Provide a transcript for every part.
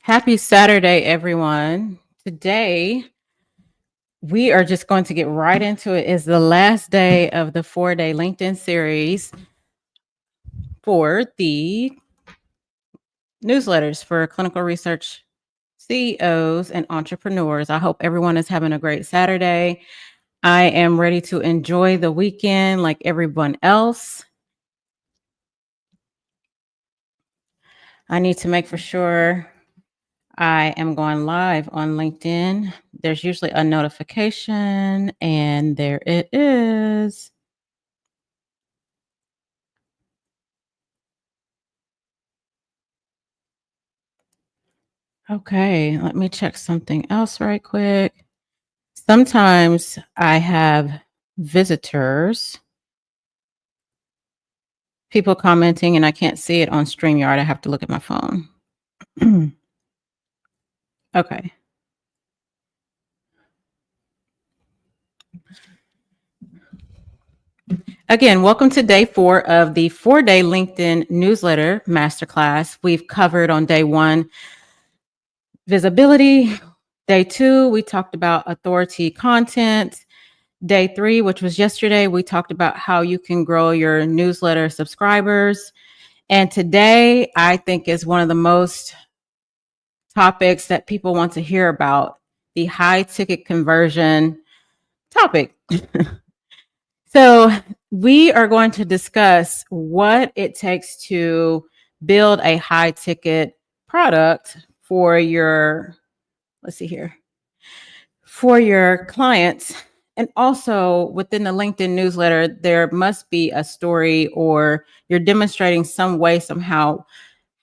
Happy Saturday, everyone. Today, we are just going to get right into it. It's the last day of the 4-day LinkedIn series for the newsletters for clinical research CEOs and entrepreneurs. I hope everyone is having a great Saturday. I am ready to enjoy the weekend like everyone else. I need to make for sure I am going live on LinkedIn. There's usually a notification, and there it is. Okay, let me check something else right quick. Sometimes I have visitors, people commenting, and I can't see it on StreamYard. I have to look at my phone. Okay. Again, welcome to day 4 of the 4-day LinkedIn newsletter masterclass. We've covered on day 1 visibility. Day 2, we talked about authority content. Day 3, which was yesterday, we talked about how you can grow your newsletter subscribers. And today, I think is one of the most topics that people want to hear about, the high ticket conversion topic. So we are going to discuss what it takes to build a high ticket product for your, let's see here, for your clients. And also within the LinkedIn newsletter, there must be a story, or you're demonstrating some way, somehow,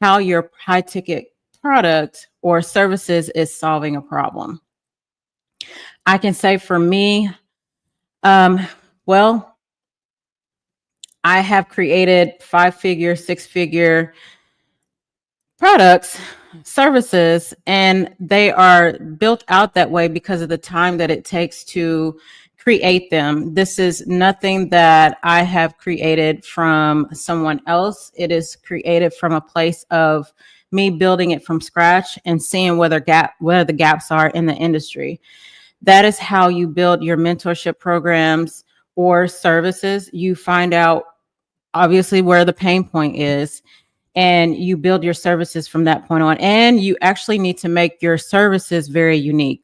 how your high ticket product or services is solving a problem. I can say for me, well, I have created 5-figure, 6-figure products, services, and they are built out that way because of the time that it takes to create them. This is nothing that I have created from someone else. It is created from a place of me building it from scratch and seeing where the gaps are in the industry. That is how you build your mentorship programs or services. You find out obviously where the pain point is, and you build your services from that point on. And you actually need to make your services very unique.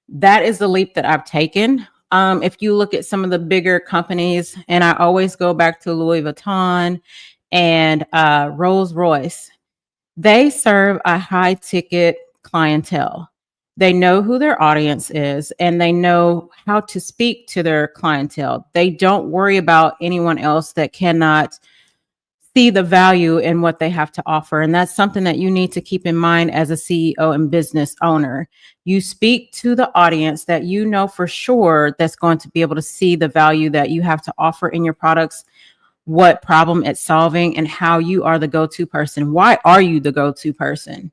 That is the leap that I've taken. If you look at some of the bigger companies, and I always go back to Louis Vuitton and Rolls Royce, they serve a high ticket clientele. They know who their audience is, and they know how to speak to their clientele. They don't worry about anyone else that cannot see the value in what they have to offer. And that's something that you need to keep in mind as a CEO and business owner. You speak to the audience that you know for sure that's going to be able to see the value that you have to offer in your products, what problem it's solving, and how you are the go-to person. Why are you the go-to person?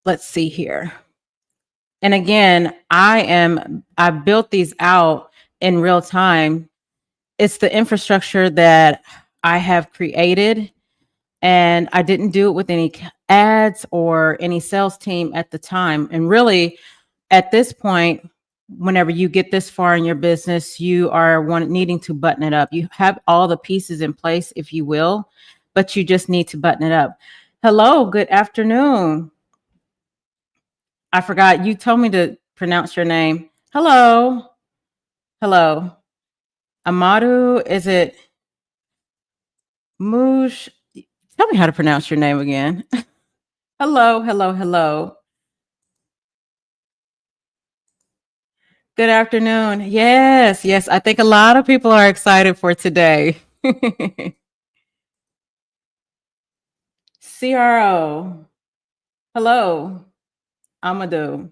Let's see here. And again, I built these out in real time. It's the infrastructure that I have created, and I didn't do it with any ads or any sales team at the time. And really, at this point, whenever you get this far in your business, you are needing to button it up. You have all the pieces in place, if you will, but you just need to button it up. Hello, good afternoon. I forgot, you told me to pronounce your name. Hello. Hello. Amadu, is it Mush? Tell me how to pronounce your name again. Hello, hello, hello. Good afternoon. Yes, yes. I think a lot of people are excited for today. CRO. Hello, Amadou.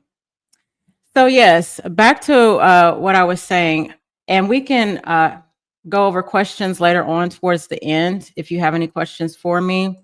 So yes, back to what I was saying, and we can go over questions later on towards the end if you have any questions for me.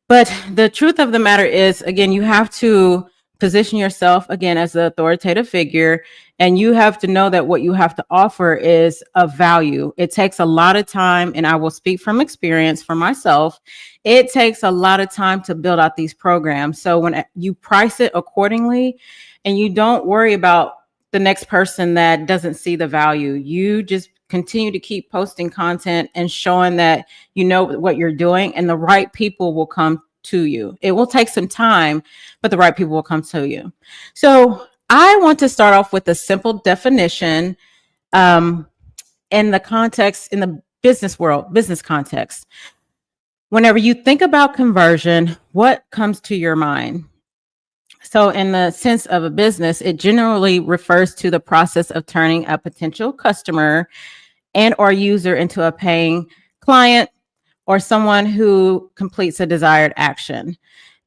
But the truth of the matter is, again, you have to position yourself again as the authoritative figure, and you have to know that what you have to offer is of value. It takes a lot of time, and I will speak from experience for myself. It takes a lot of time to build out these programs. So when you price it accordingly and you don't worry about the next person that doesn't see the value, you just continue to keep posting content and showing that you know what you're doing, and the right people will come to you. It will take some time, but the right people will come to you. So I want to start off with a simple definition in the context, in the business world, business context. Whenever you think about conversion, what comes to your mind? So in the sense of a business, it generally refers to the process of turning a potential customer and or user into a paying client or someone who completes a desired action.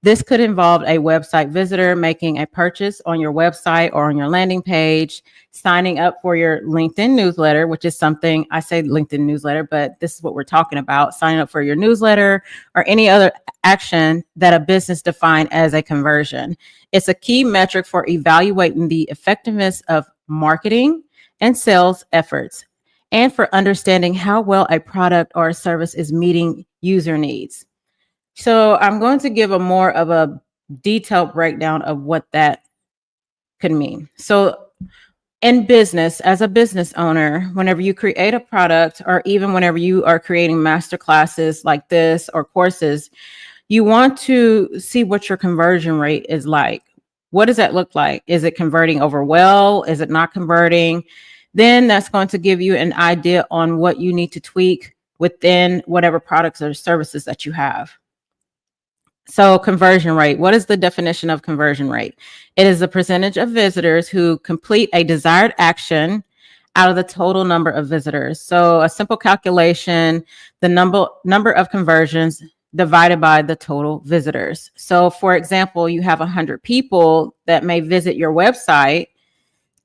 This could involve a website visitor making a purchase on your website or on your landing page, signing up for your LinkedIn newsletter, which is something I say LinkedIn newsletter, but this is what we're talking about, signing up for your newsletter or any other action that a business defines as a conversion. It's a key metric for evaluating the effectiveness of marketing and sales efforts, and for understanding how well a product or a service is meeting user needs. So I'm going to give a more of a detailed breakdown of what that could mean. So in business, as a business owner, whenever you create a product, or even whenever you are creating master classes like this or courses, you want to see what your conversion rate is like. What does that look like? Is it converting over well? Is it not converting? Then that's going to give you an idea on what you need to tweak within whatever products or services that you have. So conversion rate, what is the definition of conversion rate? It is the percentage of visitors who complete a desired action out of the total number of visitors. So a simple calculation, the number of conversions divided by the total visitors. So for example, you have 100 people that may visit your website,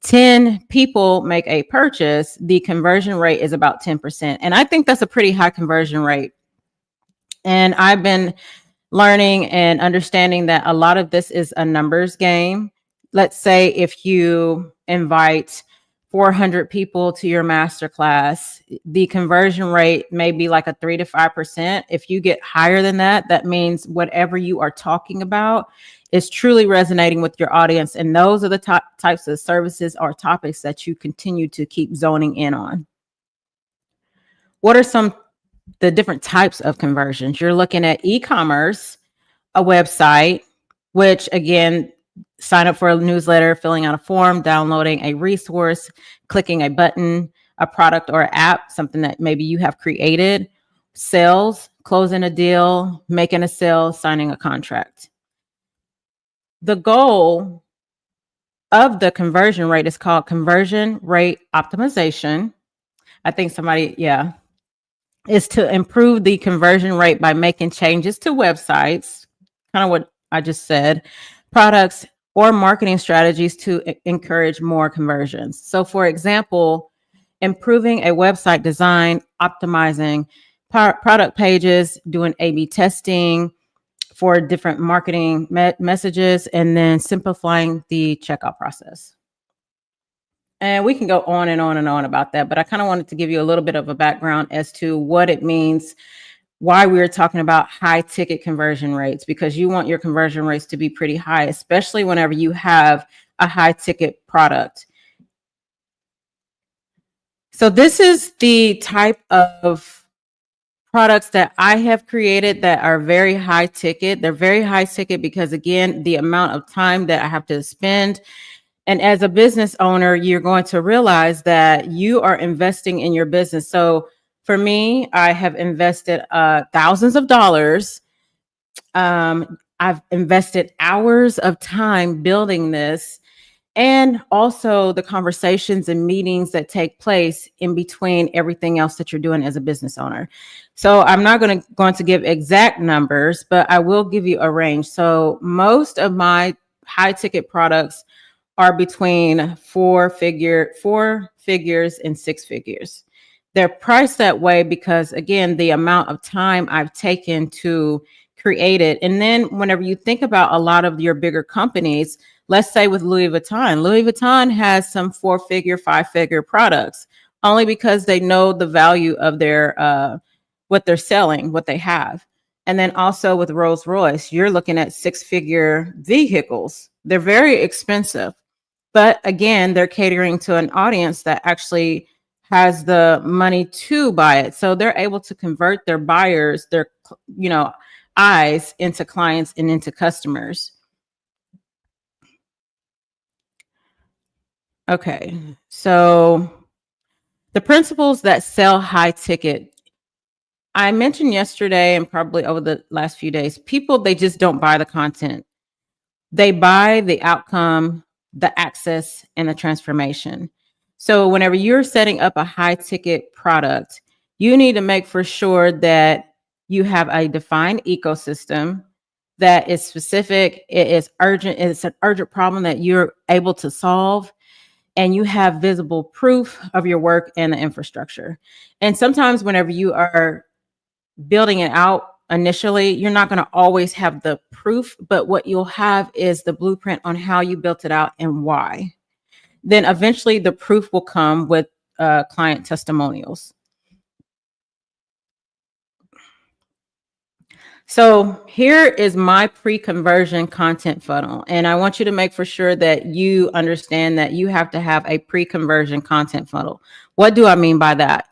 10 people make a purchase, the conversion rate is about 10%. And I think that's a pretty high conversion rate. And I've been learning and understanding that a lot of this is a numbers game. Let's say if you invite 400 people to your masterclass, the conversion rate may be like a 3 to 5%. If you get higher than that, that means whatever you are talking about is truly resonating with your audience. And those are the types of services or topics that you continue to keep zoning in on. What are the different types of conversions? You're looking at e-commerce, a website, which again, sign up for a newsletter, filling out a form, downloading a resource, clicking a button, a product or app, something that maybe you have created, sales, closing a deal, making a sale, signing a contract. The goal of the conversion rate is called conversion rate optimization. I think is to improve the conversion rate by making changes to websites, kind of what I just said, products or marketing strategies to encourage more conversions. So for example, improving a website design, optimizing product pages, doing A/B testing for different marketing messages, and then simplifying the checkout process. And we can go on and on and on about that, but I kind of wanted to give you a little bit of a background as to what it means, why we're talking about high ticket conversion rates, because you want your conversion rates to be pretty high, especially whenever you have a high ticket product. So this is the type of products that I have created that are very high ticket. They're very high ticket because, again, the amount of time that I have to spend. And as a business owner, you're going to realize that you are investing in your business. So for me, I have invested thousands of dollars. I've invested hours of time building this, and also the conversations and meetings that take place in between everything else that you're doing as a business owner. So I'm not going to give exact numbers, but I will give you a range. So most of my high ticket products are between four figures and six figures. They're priced that way because, again, the amount of time I've taken to create it. And then whenever you think about a lot of your bigger companies, Let's say with Louis Vuitton has some 4-figure, 5-figure products only because they know the value of their what they're selling, what they have. And then also with Rolls Royce, you're looking at 6-figure vehicles. They're very expensive. But again, they're catering to an audience that actually has the money to buy it. So they're able to convert their buyers, their, eyes into clients and into customers. Okay. So the principles that sell high ticket. I mentioned yesterday and probably over the last few days, people, they just don't buy the content. They buy the outcome, the access, and the transformation. So whenever you're setting up a high ticket product, you need to make for sure that you have a defined ecosystem that is specific, it is urgent, it's an urgent problem that you're able to solve, and you have visible proof of your work and the infrastructure. And sometimes whenever you are building it out initially, you're not going to always have the proof, but what you'll have is the blueprint on how you built it out and why. Then eventually the proof will come with client testimonials. So here is my pre-conversion content funnel. And I want you to make for sure that you understand that you have to have a pre-conversion content funnel. What do I mean by that?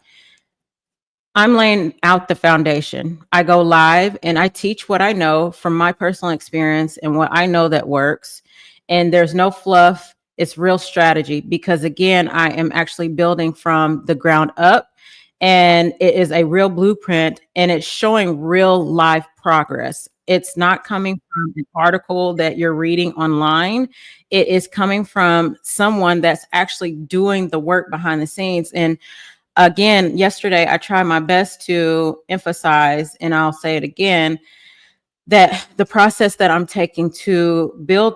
I'm laying out the foundation. I go live and I teach what I know from my personal experience and what I know that works. And there's no fluff. It's real strategy because, again, I am actually building from the ground up, and it is a real blueprint and it's showing real life progress. It's not coming from an article that you're reading online. It is coming from someone that's actually doing the work behind the scenes. And again, yesterday, I tried my best to emphasize, and I'll say it again, that the process that I'm taking to build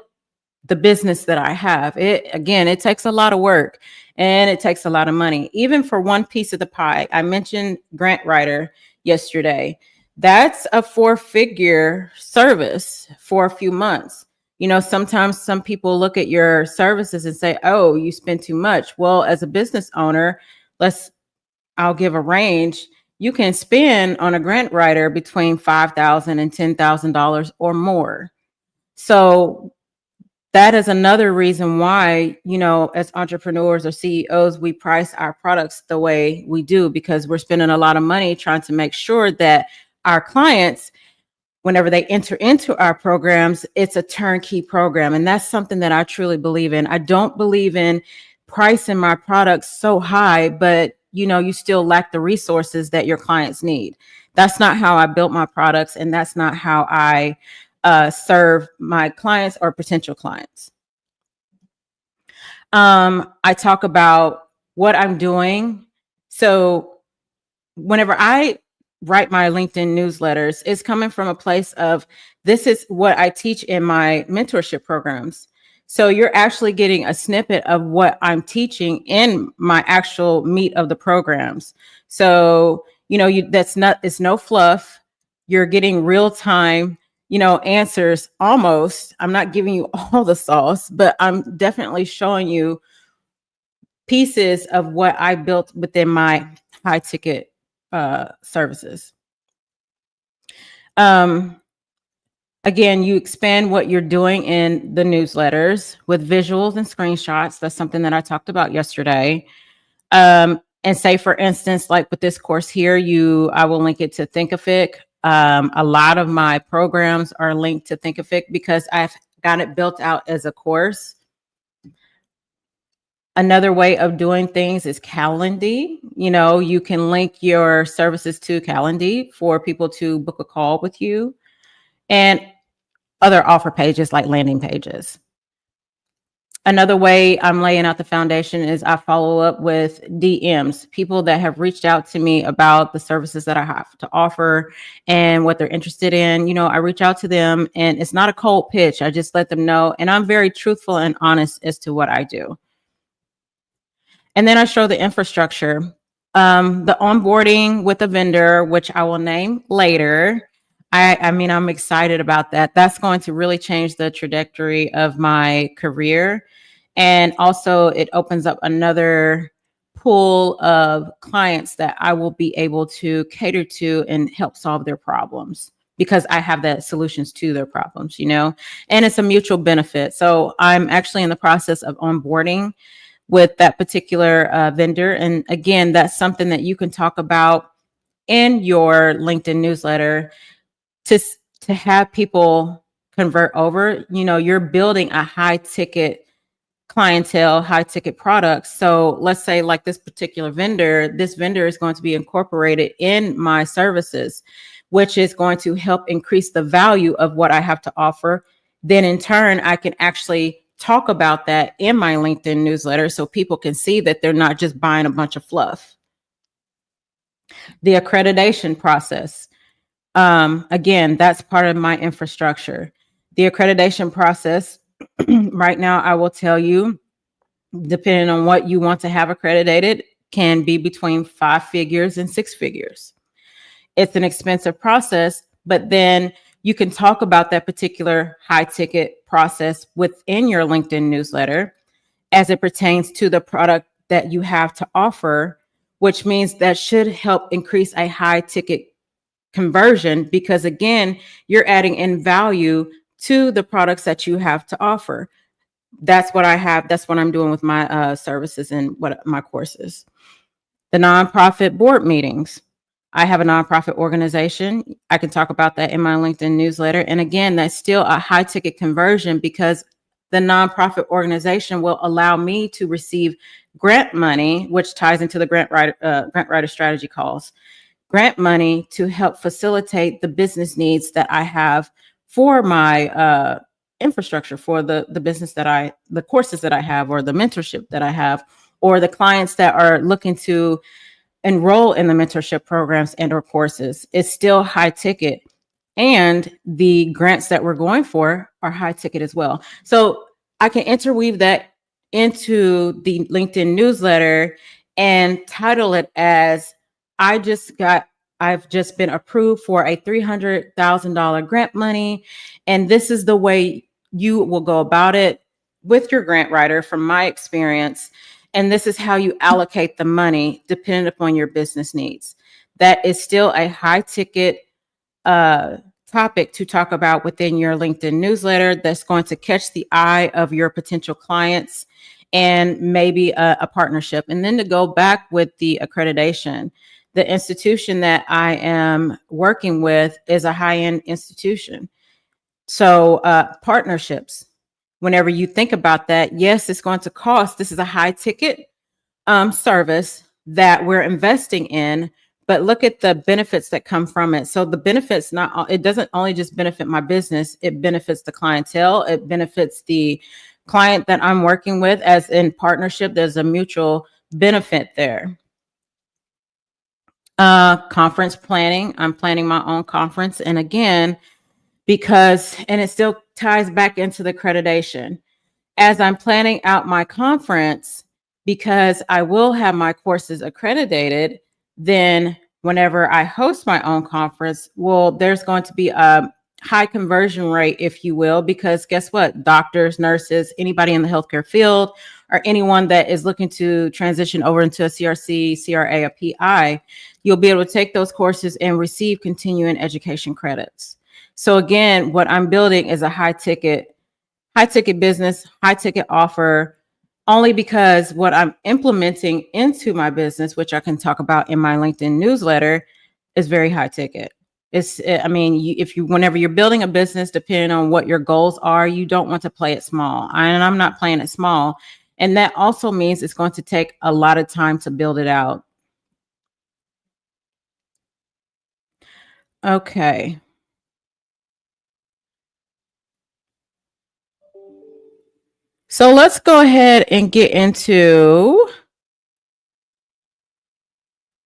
the business that I have, it takes a lot of work and it takes a lot of money. Even for one piece of the pie, I mentioned Grant Writer yesterday. That's a 4-figure service for a few months. Sometimes some people look at your services and say, oh, you spend too much. Well, as a business owner, I'll give a range. You can spend on a grant writer between $5,000 and $10,000 or more. So that is another reason why, as entrepreneurs or CEOs, we price our products the way we do, because we're spending a lot of money trying to make sure that our clients, whenever they enter into our programs, it's a turnkey program. And that's something that I truly believe in. I don't believe in pricing my products so high, but you still lack the resources that your clients need. That's not how I built my products, and that's not how I serve my clients or potential clients. I talk about what I'm doing. So whenever I write my LinkedIn newsletters, it's coming from a place of, this is what I teach in my mentorship programs. So you're actually getting a snippet of what I'm teaching in my actual meat of the programs. So, it's no fluff. You're getting real time, answers almost. I'm not giving you all the sauce, but I'm definitely showing you pieces of what I built within my high ticket services. Again, you expand what you're doing in the newsletters with visuals and screenshots. That's something that I talked about yesterday. And say, for instance, like with this course here, I will link it to Thinkific. A lot of my programs are linked to Thinkific because I've got it built out as a course. Another way of doing things is Calendly. You can link your services to Calendly for people to book a call with you, and other offer pages like landing pages. Another way I'm laying out the foundation is I follow up with DMs, people that have reached out to me about the services that I have to offer and what they're interested in. I reach out to them, and it's not a cold pitch. I just let them know, and I'm very truthful and honest as to what I do. And then I show the infrastructure, the onboarding with a vendor, which I will name later. I mean, I'm excited about that. That's going to really change the trajectory of my career. And also, it opens up another pool of clients that I will be able to cater to and help solve their problems because I have the solutions to their problems, and it's a mutual benefit. So I'm actually in the process of onboarding with that particular vendor. And again, that's something that you can talk about in your LinkedIn newsletter to to have people convert over. You're building a high ticket clientele, high ticket products. So let's say like this vendor is going to be incorporated in my services, which is going to help increase the value of what I have to offer. Then in turn, I can actually talk about that in my LinkedIn newsletter so people can see that they're not just buying a bunch of fluff. The accreditation process. Again, that's part of my infrastructure. The accreditation process, right now, I will tell you, depending on what you want to have accredited, can be between 5 figures and 6 figures. It's an expensive process, but then you can talk about that particular high ticket process within your LinkedIn newsletter as it pertains to the product that you have to offer, which means that should help increase a high ticket conversion because again, you're adding in value to the products that you have to offer. That's what I have. That's what I'm doing with my services and what my courses. The nonprofit board meetings. I have a nonprofit organization. I can talk about that in my LinkedIn newsletter. And again, that's still a high ticket conversion because the nonprofit organization will allow me to receive grant money, which ties into the grant writer strategy calls. Grant money to help facilitate the business needs that I have for my infrastructure, for the business the courses that I have, or the mentorship that I have, or the clients that are looking to enroll in the mentorship programs and or courses. It's still high ticket. And the grants that we're going for are high ticket as well. So I can interweave that into the LinkedIn newsletter and title it as I've just been approved for a $300,000 grant money. And this is the way you will go about it with your grant writer from my experience. And this is how you allocate the money depending upon your business needs. That is still a high ticket topic to talk about within your LinkedIn newsletter that's going to catch the eye of your potential clients and maybe a partnership. And then to go back with the accreditation, the institution that I am working with is a high-end institution. So partnerships, whenever you think about that, yes, it's going to cost. This is a high ticket service that we're investing in, but look at the benefits that come from it. So the benefits, it doesn't only just benefit my business, it benefits the clientele, it benefits the client that I'm working with. As in partnership, there's a mutual benefit there. Conference planning. I'm planning my own conference. And again, and it still ties back into the accreditation. As I'm planning out my conference, because I will have my courses accredited, then whenever I host my own conference, well, there's going to be a high conversion rate, if you will, because guess what? Doctors, nurses, anybody in the healthcare field, or anyone that is looking to transition over into a CRC, CRA, or PI, you'll be able to take those courses and receive continuing education credits. So again, what I'm building is a high ticket business, high ticket offer, only because what I'm implementing into my business, which I can talk about in my LinkedIn newsletter, is very high ticket. Whenever you're building a business, depending on what your goals are, you don't want to play it small. And I'm not playing it small. And that also means it's going to take a lot of time to build it out. Okay. So let's go ahead and get into.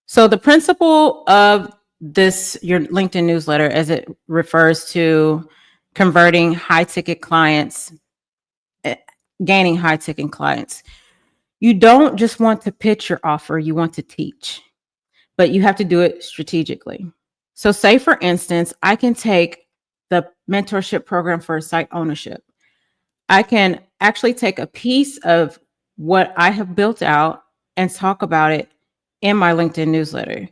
So the principle of your LinkedIn newsletter, as it refers to converting high ticket clients, gaining high ticket clients, you don't just want to pitch your offer, you want to teach, but you have to do it strategically. So say for instance, I can take the mentorship program for site ownership. I can actually take a piece of what I have built out and talk about it in my LinkedIn newsletter.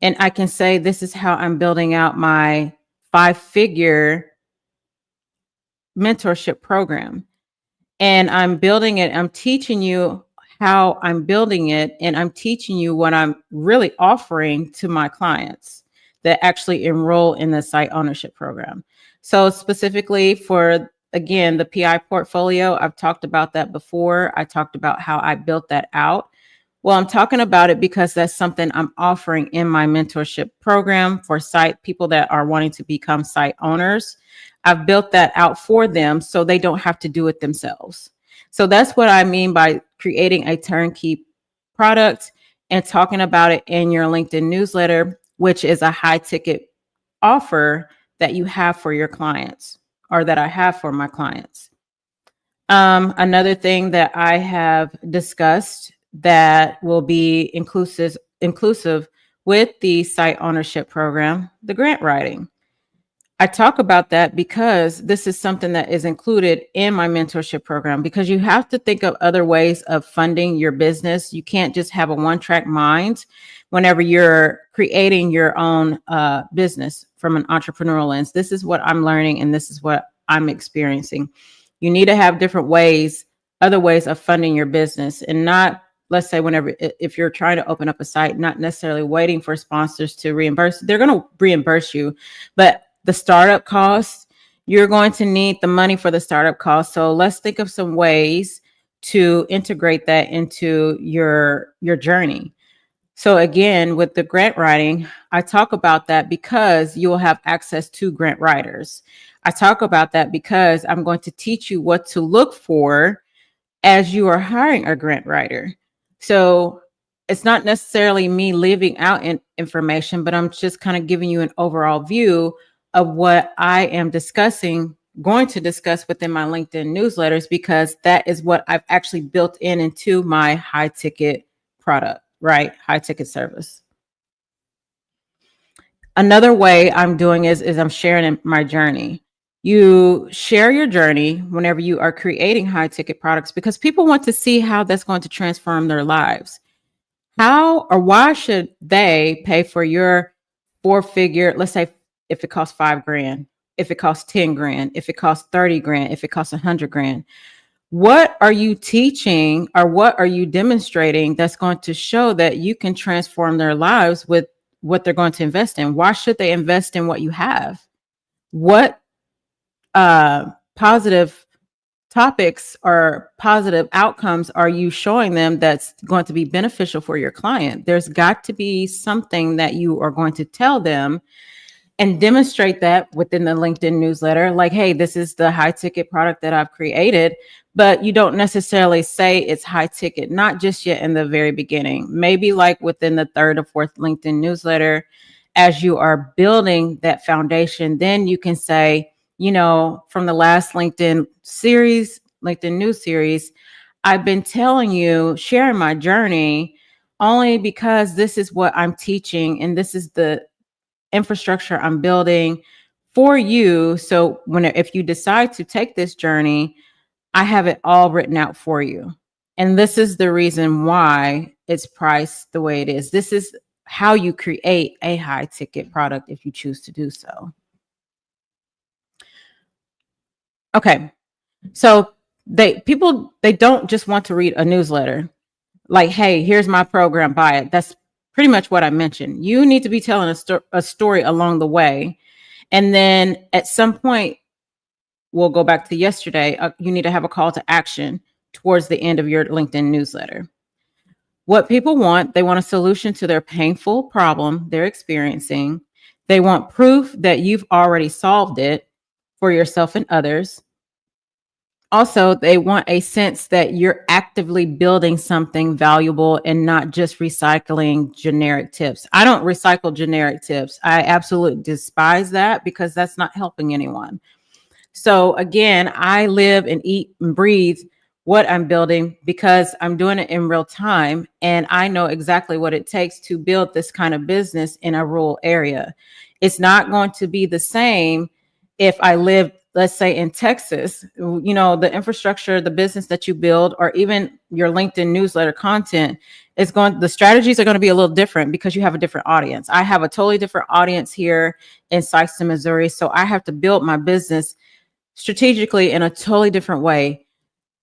And I can say, this is how I'm building out my 5-figure mentorship program. And I'm building it. I'm teaching you how I'm building it. And I'm teaching you what I'm really offering to my clients that actually enroll in the site ownership program. So specifically for, again, the PI portfolio, I've talked about that before. I talked about how I built that out. Well, I'm talking about it because that's something I'm offering in my mentorship program for site people that are wanting to become site owners. I've built that out for them so they don't have to do it themselves. So that's what I mean by creating a turnkey product and talking about it in your LinkedIn newsletter, which is a high ticket offer that you have for your clients, or that I have for my clients. Another thing that I have discussed that will be inclusive with the site ownership program, the grant writing. I talk about that because this is something that is included in my mentorship program, because you have to think of other ways of funding your business. You can't just have a one-track mind whenever you're creating your own business from an entrepreneurial lens. This is what I'm learning, and this is what I'm experiencing. You need to have different ways, other ways of funding your business, and not, let's say, if you're trying to open up a site, not necessarily waiting for sponsors to reimburse. They're going to reimburse you, but the startup costs, you're going to need the money for the startup costs. So let's think of some ways to integrate that into your journey. So again, with the grant writing, I talk about that because you will have access to grant writers. I talk about that because I'm going to teach you what to look for as you are hiring a grant writer. So it's not necessarily me leaving out information, but I'm just kind of giving you an overall view of what I am going to discuss within my LinkedIn newsletters, because that is what I've actually built into my high ticket product, right? High ticket service. Another way I'm doing is I'm sharing my journey. You share your journey whenever you are creating high ticket products, because people want to see how that's going to transform their lives. How or why should they pay for your 4-figure, let's say if it costs $5,000, if it costs 10 grand, if it costs 30 grand, if it costs 100 grand? What are you teaching, or what are you demonstrating that's going to show that you can transform their lives with what they're going to invest in? Why should they invest in what you have? What positive topics or positive outcomes are you showing them that's going to be beneficial for your client? There's got to be something that you are going to tell them and demonstrate that within the LinkedIn newsletter. Like, hey, this is the high ticket product that I've created, but you don't necessarily say it's high ticket, not just yet in the very beginning, maybe like within the 3rd or 4th LinkedIn newsletter. As you are building that foundation, then you can say, from the last LinkedIn news series, I've been telling you, sharing my journey only because this is what I'm teaching and this is the infrastructure I'm building for you. So if you decide to take this journey, I have it all written out for you. And this is the reason why it's priced the way it is. This is how you create a high ticket product if you choose to do so. Okay. So they don't just want to read a newsletter like, hey, here's my program, buy it. That's pretty much what I mentioned. You need to be telling a story along the way. And then at some point, we'll go back to yesterday, you need to have a call to action towards the end of your LinkedIn newsletter. What people want, they want a solution to their painful problem they're experiencing. They want proof that you've already solved it for yourself and others. Also, they want a sense that you're actively building something valuable and not just recycling generic tips. I don't recycle generic tips. I absolutely despise that because that's not helping anyone. So again, I live and eat and breathe what I'm building because I'm doing it in real time. And I know exactly what it takes to build this kind of business in a rural area. It's not going to be the same if I live, let's say, in Texas. The infrastructure, the business that you build, or even your LinkedIn newsletter content the strategies are going to be a little different because you have a different audience. I have a totally different audience here in Sikeston, Missouri. So I have to build my business strategically in a totally different way,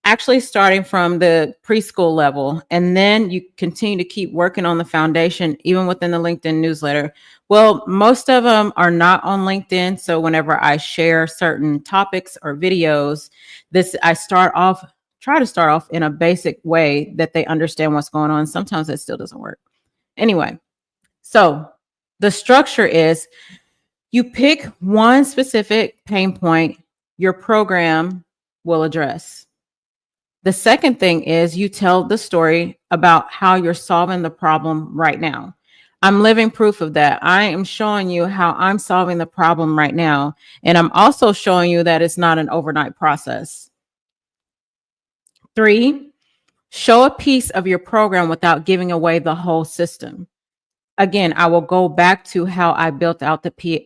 actually starting from the preschool level. And then you continue to keep working on the foundation, even within the LinkedIn newsletter. Well, most of them are not on LinkedIn. So whenever I share certain topics or videos, I try to start off in a basic way that they understand what's going on. Sometimes that still doesn't work. Anyway, so the structure is you pick one specific pain point your program will address. The second thing is you tell the story about how you're solving the problem right now. I'm living proof of that. I am showing you how I'm solving the problem right now. And I'm also showing you that it's not an overnight process. 3, show a piece of your program without giving away the whole system. Again, I will go back to how I built out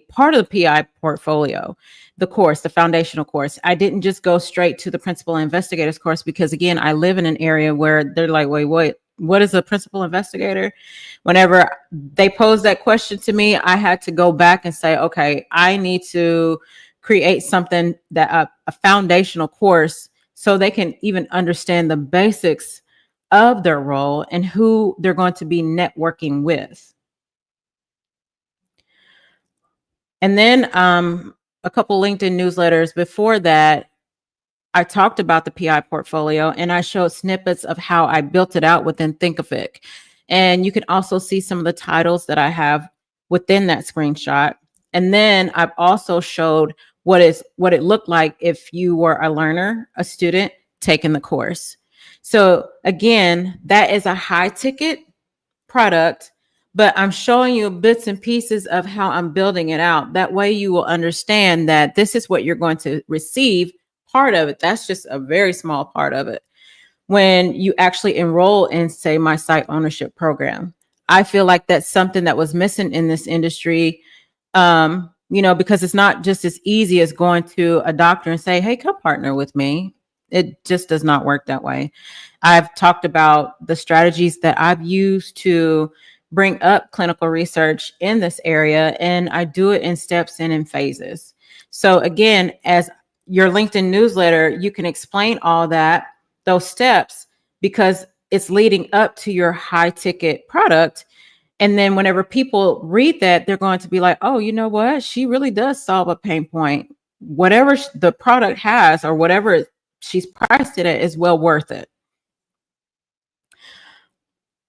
part of the PI portfolio, the course, the foundational course. I didn't just go straight to the principal investigators course because, again, I live in an area where they're like, wait, what is a principal investigator? Whenever they pose that question to me, I had to go back and say, okay, I need to create something that a foundational course so they can even understand the basics of their role and who they're going to be networking with. And then a couple LinkedIn newsletters before that, I talked about the PI portfolio and I showed snippets of how I built it out within Thinkific. And you can also see some of the titles that I have within that screenshot. And then I've also showed what it looked like if you were a learner, a student taking the course. So again, that is a high ticket product, but I'm showing you bits and pieces of how I'm building it out. That way you will understand that this is what you're going to receive. Part of it, that's just a very small part of it. When you actually enroll in, say, my site ownership program, I feel like that's something that was missing in this industry, because it's not just as easy as going to a doctor and say, hey, come partner with me. It just does not work that way. I've talked about the strategies that I've used to bring up clinical research in this area, and I do it in steps and in phases. So again, as your LinkedIn newsletter, you can explain all those steps, because it's leading up to your high ticket product. And then whenever people read that, they're going to be like, oh, you know what? She really does solve a pain point. Whatever the product has or whatever she's priced it at is well worth it.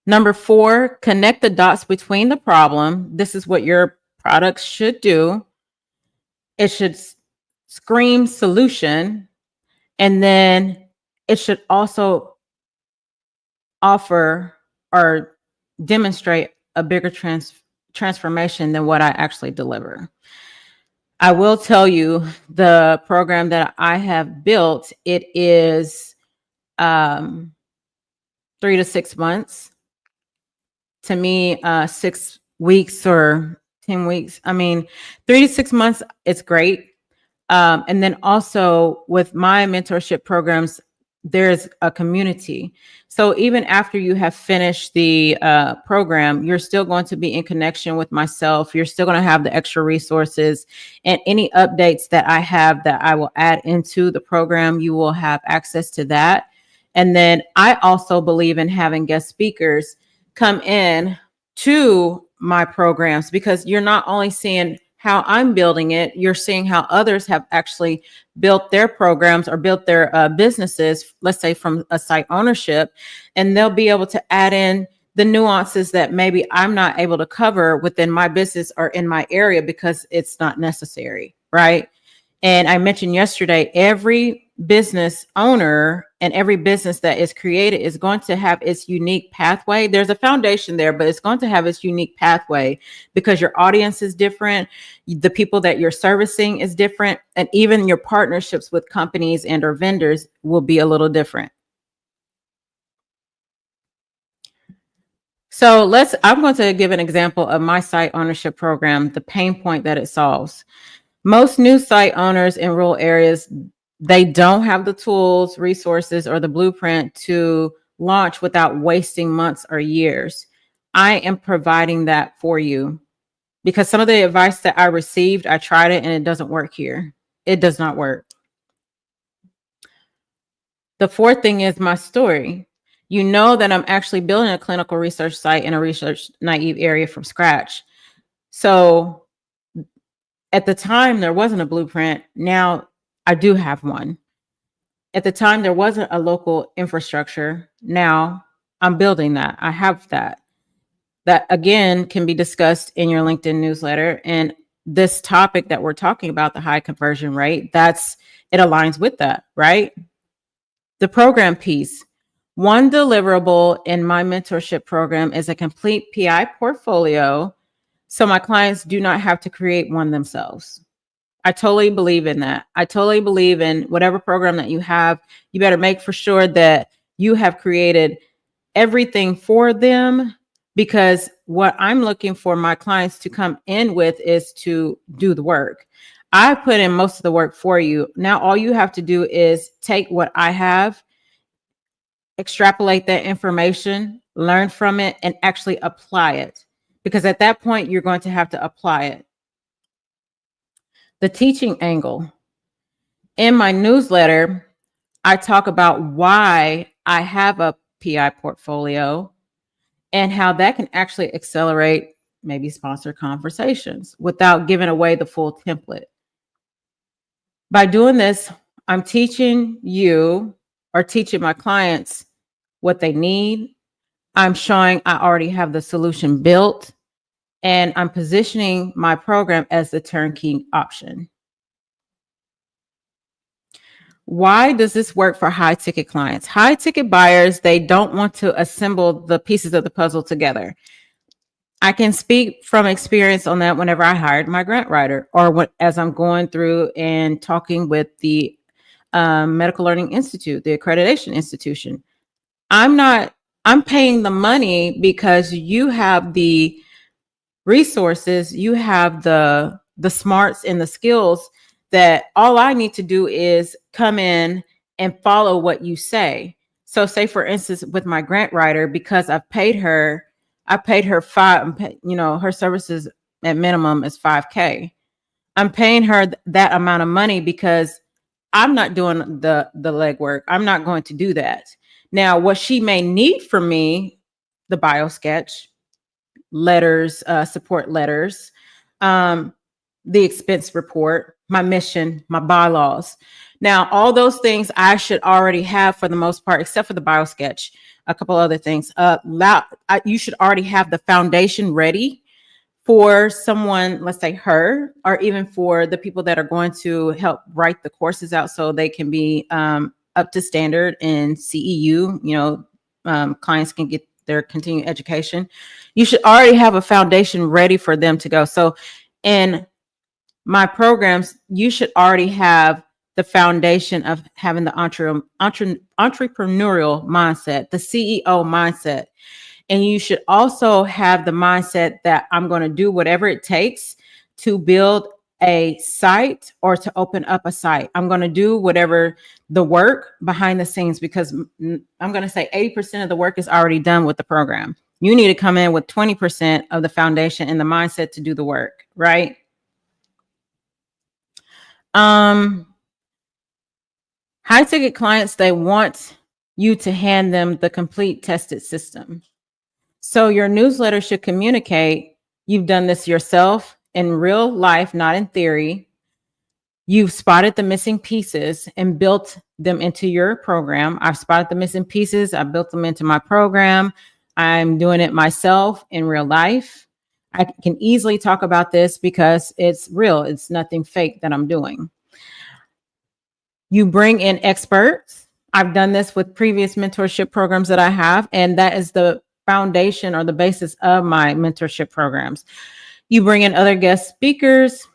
Number 4, connect the dots between the problem. This is what your product should do. It should scream solution. And then it should also offer or demonstrate a bigger transformation than what I actually deliver. I will tell you the program that I have built, it is 3 to 6 months. To me, 6 weeks or 10 weeks. I mean, 3 to 6 months, it's great. And then also with my mentorship programs, there's a community. So even after you have finished the program, you're still going to be in connection with myself. You're still going to have the extra resources and any updates that I have that I will add into the program. You will have access to that. And then I also believe in having guest speakers come in to my programs, because you're not only seeing how I'm building it, you're seeing how others have actually built their programs or built their businesses, let's say from a site ownership, and they'll be able to add in the nuances that maybe I'm not able to cover within my business or in my area because it's not necessary, right? And I mentioned yesterday, every business owner and every business that is created is going to have its unique pathway. There's a foundation there, but it's going to have its unique pathway because your audience is different. The people that you're servicing is different. And even your partnerships with companies and or vendors will be a little different. So I'm going to give an example of my site ownership program, the pain point that it solves. Most new site owners in rural areas, they don't have the tools, resources, or the blueprint to launch without wasting months or years. I am providing that for you because some of the advice that I received, I tried it and it doesn't work here. It does not work. The fourth thing is my story. You know that I'm actually building a clinical research site in a research naive area from scratch. So at the time, there wasn't a blueprint. Now I do have one. At the time, there wasn't a local infrastructure. Now I'm building that. I have that. That again can be discussed in your LinkedIn newsletter. And this topic that we're talking about, the high conversion rate, it aligns with that, right? The program piece. One deliverable in my mentorship program is a complete PI portfolio, so my clients do not have to create one themselves. I totally believe in that. I totally believe in whatever program that you have, you better make for sure that you have created everything for them, because what I'm looking for my clients to come in with is to do the work. I put in most of the work for you. Now, all you have to do is take what I have, extrapolate that information, learn from it, and actually apply it. Because at that point, you're going to have to apply it. The teaching angle. In my newsletter, I talk about why I have a PI portfolio and how that can actually accelerate maybe sponsor conversations without giving away the full template. By doing this, I'm teaching you or teaching my clients what they need. I'm showing I already have the solution built, and I'm positioning my program as the turnkey option. Why does this work for high ticket clients? High ticket buyers, they don't want to assemble the pieces of the puzzle together. I can speak from experience on that whenever I hired my grant writer, or as I'm going through and talking with the Medical Learning Institute, the accreditation institution. I'm paying the money because you have the resources, you have the smarts and the skills that all I need to do is come in and follow what you say. So say for instance, with my grant writer, because I paid her five, her services at minimum is $5,000. I'm paying her that amount of money because I'm not doing the legwork. I'm not going to do that. Now, what she may need from me, the BioSketch, letters, support letters, the expense report, my mission, my bylaws. Now, all those things I should already have for the most part, except for the BioSketch, a couple other things. You should already have the foundation ready for someone, let's say her, or even for the people that are going to help write the courses out so they can be up to standard in CEU. Clients can get their continuing education. You should already have a foundation ready for them to go. So in my programs, you should already have the foundation of having the entrepreneurial mindset, the CEO mindset. And you should also have the mindset that I'm going to do whatever it takes to build a site or to open up a site. I'm going to do whatever the work behind the scenes, because I'm going to say 80% of the work is already done with the program. You need to come in with 20% of the foundation and the mindset to do the work, right? High ticket clients, they want you to hand them the complete tested system. So your newsletter should communicate you've done this yourself in real life, not in theory. You've spotted the missing pieces and built them into your program. I've spotted the missing pieces. I built them into my program. I'm doing it myself in real life. I can easily talk about this because it's real. It's nothing fake that I'm doing. You bring in experts. I've done this with previous mentorship programs that I have, and that is the foundation or the basis of my mentorship programs. You bring in other guest speakers.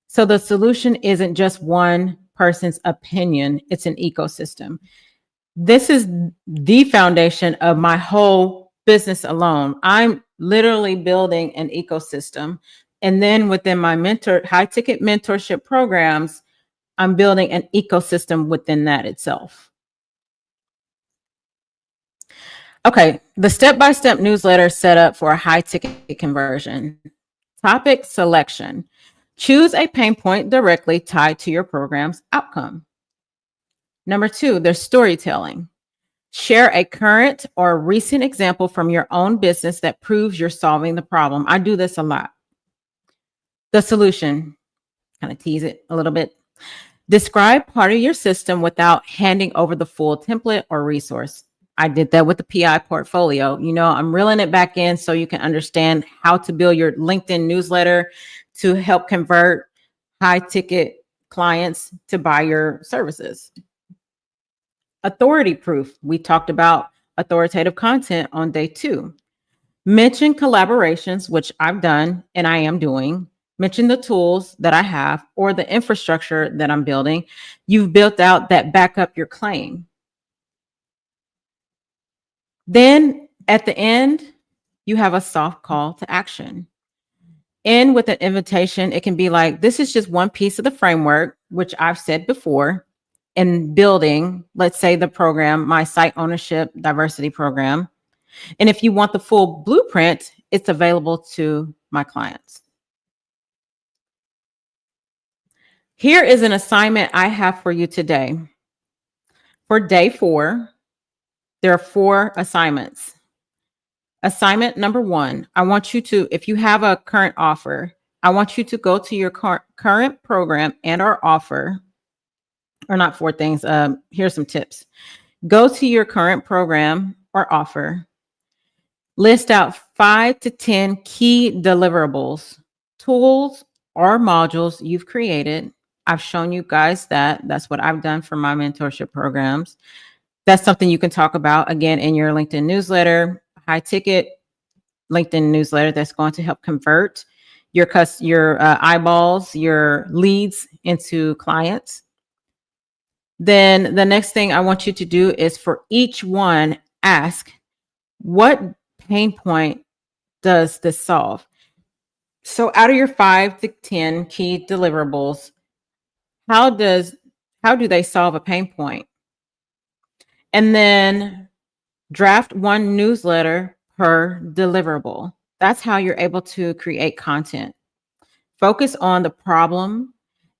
So the solution isn't just one person's opinion, it's an ecosystem. This is the foundation of my whole business alone. I'm literally building an ecosystem. And then within my high ticket mentorship programs, I'm building an ecosystem within that itself. Okay, the step-by-step newsletter set up for a high ticket conversion. Topic selection. Choose a pain point directly tied to your program's outcome. Number 2, there's storytelling. Share a current or recent example from your own business that proves you're solving the problem. I do this a lot. The solution, kind of tease it a little bit. Describe part of your system without handing over the full template or resource. I did that with the PI portfolio. I'm reeling it back in so you can understand how to build your LinkedIn newsletter to help convert high ticket clients to buy your services. Authority proof. We talked about authoritative content on day 2. Mention collaborations, which I've done and I am doing. Mention the tools that I have or the infrastructure that I'm building. You've built out that back up your claim. Then at the end, you have a soft call to action. End with an invitation. It can be like, this is just one piece of the framework, which I've said before, in building, let's say the program, my site ownership diversity program. And if you want the full blueprint, it's available to my clients. Here is an assignment I have for you today. For day 4, there are 4 assignments. Assignment number 1, I want you to, if you have a current offer, I want you to go to your current program and or offer, or not 4 things. Here's some tips. Go to your current program or offer. List out 5 to 10 key deliverables, tools, or modules you've created. I've shown you guys that. That's what I've done for my mentorship programs. That's something you can talk about, again, in your LinkedIn newsletter, high ticket LinkedIn newsletter that's going to help convert your eyeballs, your leads into clients. Then the next thing I want you to do is for each one, ask, what pain point does this solve? So out of your 5 to 10 key deliverables, how do they solve a pain point? And then draft 1 newsletter per deliverable. That's how you're able to create content. Focus on the problem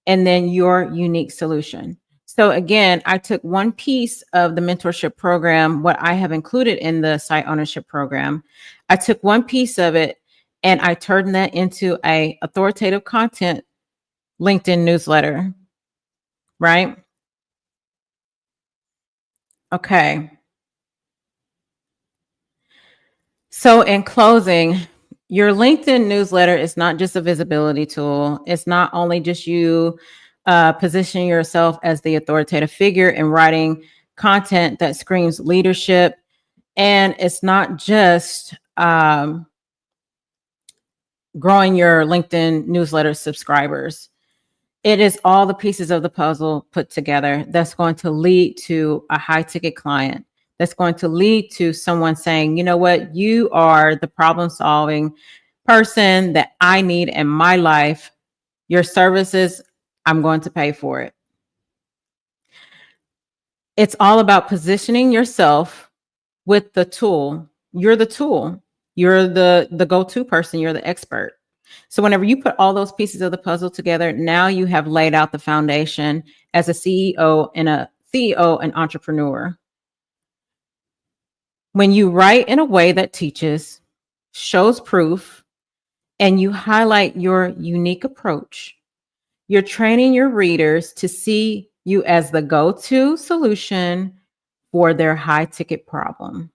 and then your unique solution. So again, I took one piece of the mentorship program, what I have included in the site ownership program. I took one piece of it and I turned that into a authoritative content LinkedIn newsletter, right? Okay. So in closing, your LinkedIn newsletter is not just a visibility tool. It's not only just you positioning yourself as the authoritative figure and writing content that screams leadership. And it's not just growing your LinkedIn newsletter subscribers. It is all the pieces of the puzzle put together that's going to lead to a high ticket client. That's going to lead to someone saying, you know what, you are the problem solving person that I need in my life. Your services, I'm going to pay for it. It's all about positioning yourself with the tool. You're the tool. You're the go-to person. You're the expert. So whenever you put all those pieces of the puzzle together, now you have laid out the foundation as a CEO and entrepreneur. When you write in a way that teaches, shows proof, and you highlight your unique approach, you're training your readers to see you as the go-to solution for their high ticket problem.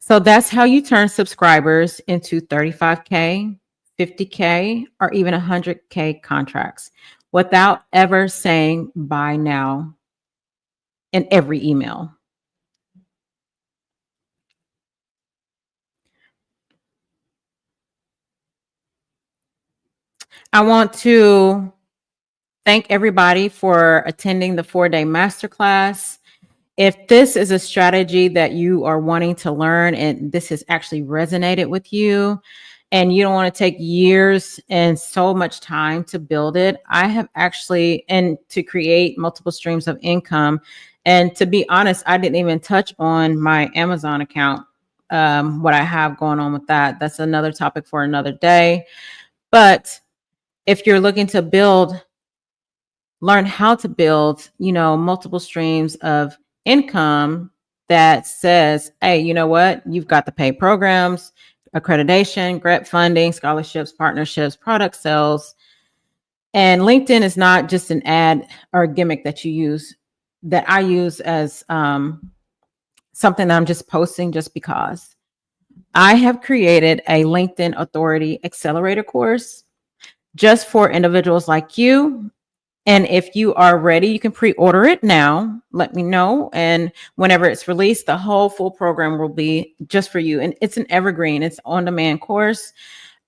So that's how you turn subscribers into 35K, 50K, or even 100K contracts without ever saying buy now in every email. I want to thank everybody for attending the 4-day masterclass. If this is a strategy that you are wanting to learn and this has actually resonated with you, and you don't want to take years and so much time to build it, I have actually, and to create multiple streams of income. And to be honest, I didn't even touch on my Amazon account, what I have going on with that. That's another topic for another day. But if you're looking to learn how to build, multiple streams of income that says, hey, you know what? You've got the paid programs, accreditation, grant funding, scholarships, partnerships, product sales. And LinkedIn is not just an ad or a gimmick that you use, that I use as something that I'm just posting just because. I have created a LinkedIn Authority Accelerator course just for individuals like you. And if you are ready, you can pre-order it now. Let me know. And whenever it's released, the whole full program will be just for you. And it's an evergreen, it's on-demand course.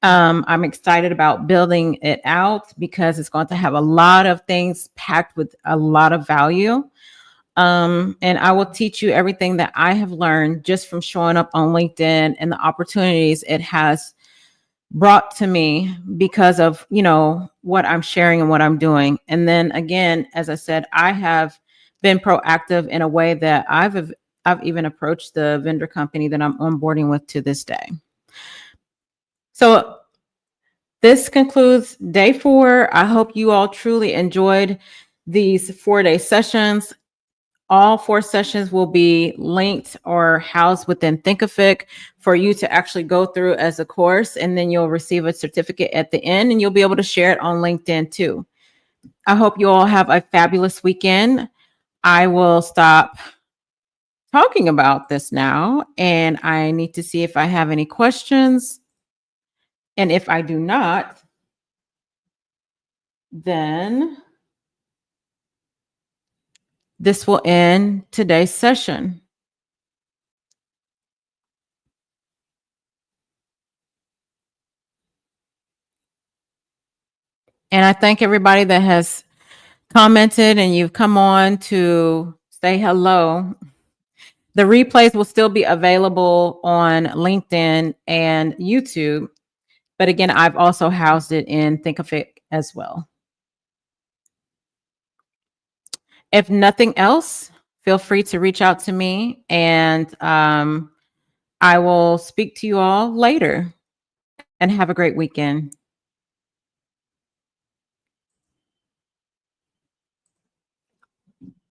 I'm excited about building it out because it's going to have a lot of things packed with a lot of value. And I will teach you everything that I have learned just from showing up on LinkedIn and the opportunities it has brought to me because of, what I'm sharing and what I'm doing. And then again, as I said, I have been proactive in a way that I've even approached the vendor company that I'm onboarding with to this day. So this concludes day 4. I hope you all truly enjoyed these 4-day sessions. All 4 sessions will be linked or housed within Thinkific for you to actually go through as a course, and then you'll receive a certificate at the end, and you'll be able to share it on LinkedIn too. I hope you all have a fabulous weekend. I will stop talking about this now, and I need to see if I have any questions. And if I do not, then this will end today's session. And I thank everybody that has commented and you've come on to say hello. The replays will still be available on LinkedIn and YouTube. But again, I've also housed it in Thinkific as well. If nothing else, feel free to reach out to me, and I will speak to you all later. And have a great weekend.